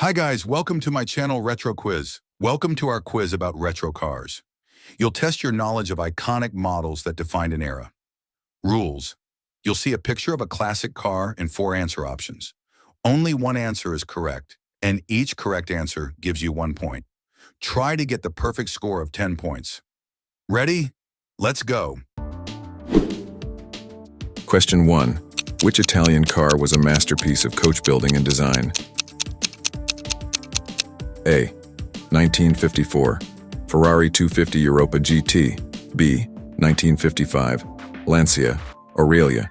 Hi guys, welcome to my channel Retro Quiz. Welcome to our quiz about retro cars. You'll test your knowledge of iconic models that defined an era. Rules. You'll see a picture of a classic car and 4 answer options. Only one answer is correct, and each correct answer gives you 1 point. Try to get the perfect score of 10 points. Ready? Let's go. Question 1. Which Italian car was a masterpiece of coach building and design? A. 1954, Ferrari 250 Europa GT. B. 1955, Lancia, Aurelia.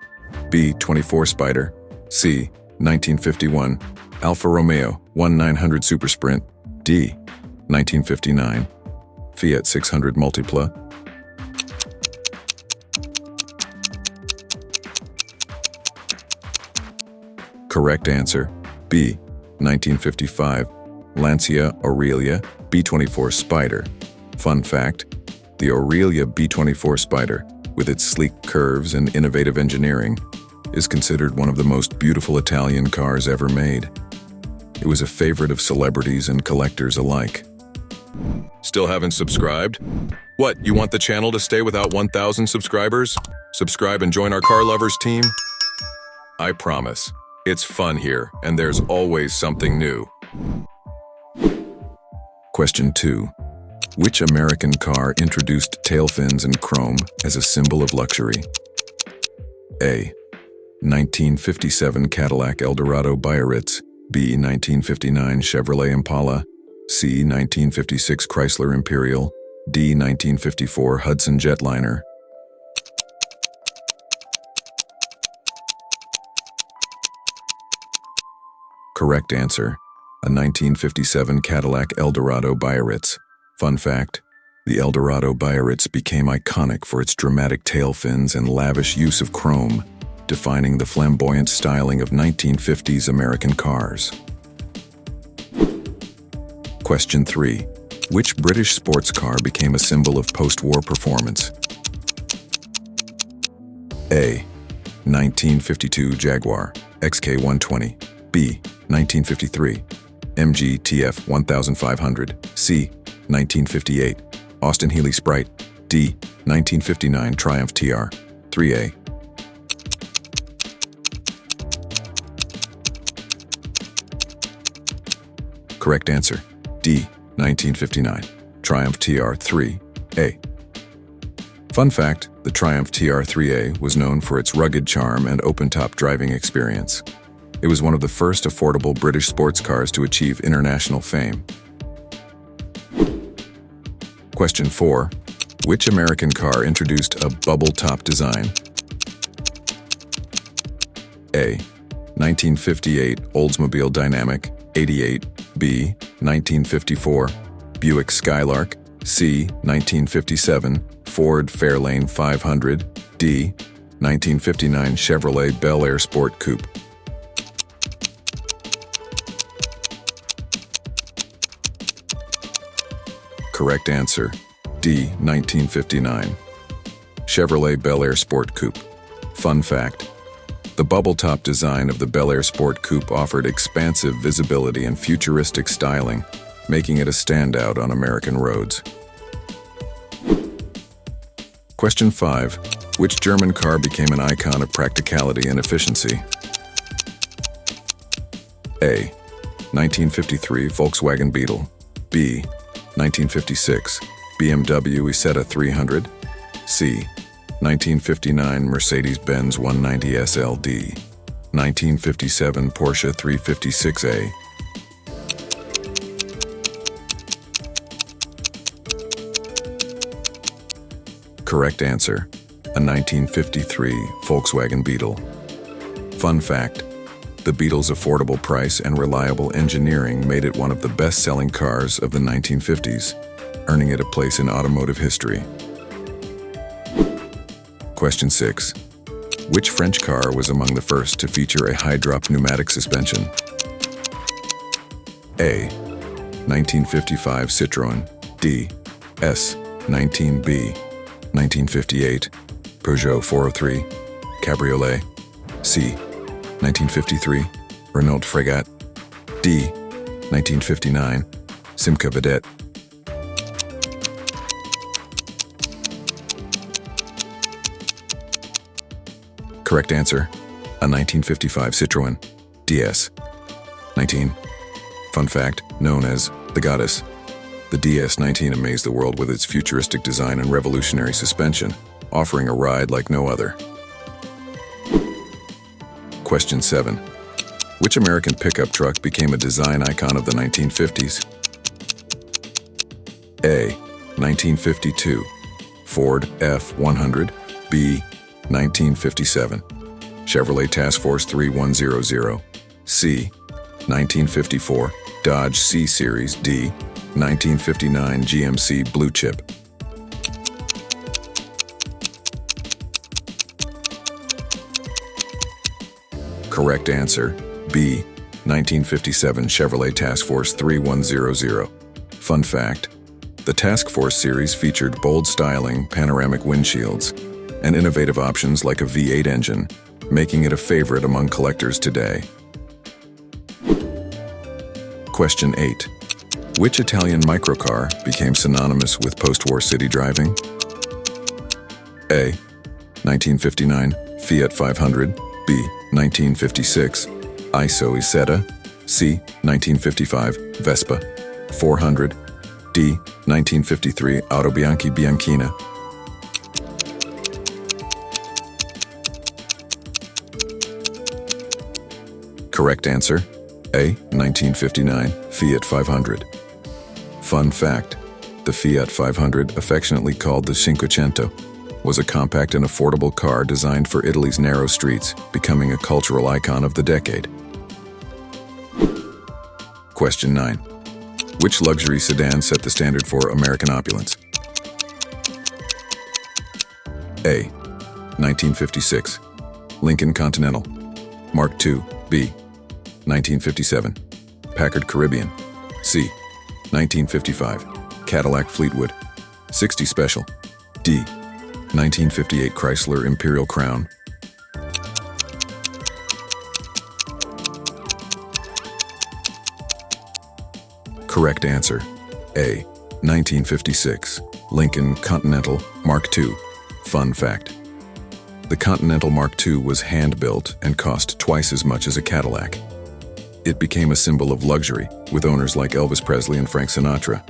B. 24 Spider. C. 1951, Alfa Romeo 1900 Super Sprint. D. 1959, Fiat 600 Multipla. Correct answer, B. 1955, Lancia Aurelia B24 Spider. Fun fact, the Aurelia B24 Spider, with its sleek curves and innovative engineering, is considered one of the most beautiful Italian cars ever made. It was a favorite of celebrities and collectors alike. Still haven't subscribed? What, you want the channel to stay without 1,000 subscribers? Subscribe and join our car lovers team? I promise. It's fun here, and there's always something new. Question 2. Which American car introduced tail fins and chrome as a symbol of luxury? A. 1957 Cadillac Eldorado Biarritz. B. 1959 Chevrolet Impala. C. 1956 Chrysler Imperial. D. 1954 Hudson Jetliner. Correct answer, a 1957 Cadillac Eldorado Biarritz. Fun fact, the Eldorado Biarritz became iconic for its dramatic tail fins and lavish use of chrome, defining the flamboyant styling of 1950s American cars. Question 3. Which British sports car became a symbol of post-war performance? A. 1952 Jaguar XK120. B. 1953 MG TF 1500. C. 1958 Austin Healey Sprite. D. 1959 Triumph TR 3A. Correct answer, D. 1959 Triumph TR 3A. Fun fact, the Triumph TR 3A was known for its rugged charm and open-top driving experience. It was one of the first affordable British sports cars to achieve international fame. Question 4. Which American car introduced a bubble-top design? A. 1958 Oldsmobile Dynamic 88. B. 1954 Buick Skylark. C. 1957 Ford Fairlane 500. D. 1959 Chevrolet Bel Air Sport Coupe. Correct answer, D. 1959 Chevrolet Bel Air Sport Coupe. Fun fact, the bubble-top design of the Bel Air Sport Coupe offered expansive visibility and futuristic styling, making it a standout on American roads. Question 5. Which German car became an icon of practicality and efficiency? A. 1953 Volkswagen Beetle. B. 1956 BMW Isetta 300. C. 1959 Mercedes-Benz 190 SLD. 1957 Porsche 356A. Correct answer, a 1953 Volkswagen Beetle. Fun fact, the Beetle's affordable price and reliable engineering made it one of the best-selling cars of the 1950s, earning it a place in automotive history. Question 6. Which French car was among the first to feature a high-drop pneumatic suspension? A. 1955 Citroën. D. S. 19B. 1958 Peugeot 403 Cabriolet. C. 1953 Renault Frégate. D. 1959, Simca Vedette. Correct answer, a 1955 Citroën DS. 19. Fun fact, known as the Goddess. The DS-19 amazed the world with its futuristic design and revolutionary suspension, offering a ride like no other. Question 7. Which American pickup truck became a design icon of the 1950s? A. 1952, Ford F-100. B. 1957, Chevrolet Task Force 3100. C. 1954, Dodge C-Series. D. 1959 GMC Blue Chip. Correct answer, B. 1957 Chevrolet Task Force 3100. Fun fact, the Task Force series featured bold styling, panoramic windshields, and innovative options like a V8 engine, making it a favorite among collectors today. Question 8. Which Italian microcar became synonymous with post-war city driving? A. 1959 Fiat 500. B. 1956 Iso Isetta. C. 1955 Vespa 400. D. 1953 Autobianchi Bianchina. Correct answer, A. 1959 Fiat 500. Fun fact, the Fiat 500, affectionately called the Cinquecento, was a compact and affordable car designed for Italy's narrow streets, becoming a cultural icon of the decade. Question 9. Which luxury sedan set the standard for American opulence? A. 1956 Lincoln Continental Mark II. B. 1957 Packard Caribbean. C. 1955 Cadillac Fleetwood 60 Special. D. 1958 Chrysler Imperial Crown. Correct answer, A. 1956 Lincoln Continental Mark II. Fun fact, the Continental Mark II was hand-built and cost twice as much as a Cadillac. It became a symbol of luxury, with owners like Elvis Presley and Frank Sinatra.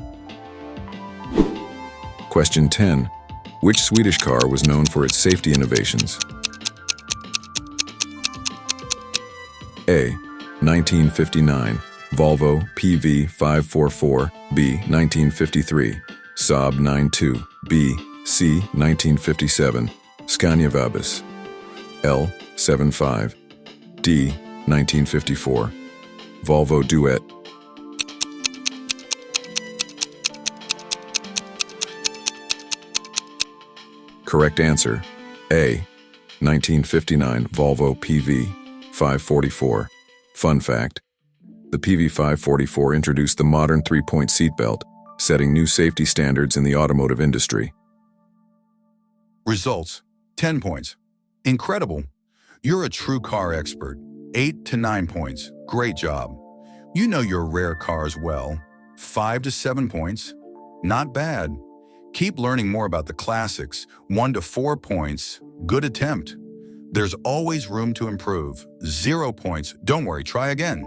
Question 10. Which Swedish car was known for its safety innovations? A. 1959 Volvo PV544. B. 1953 Saab 92. B. C. 1957 Scania Vabis L75. D. 1954 Volvo Duet. Correct answer, A. 1959 Volvo PV544. Fun fact, the PV544 introduced the modern three-point seatbelt, setting new safety standards in the automotive industry. Results, 10 points. Incredible. You're a true car expert. 8 to 9 points. Great job. You know your rare cars well. 5 to 7 points. Not bad. Keep learning more about the classics. 1 to 4 points. Good attempt. There's always room to improve. 0 points. Don't worry, try again.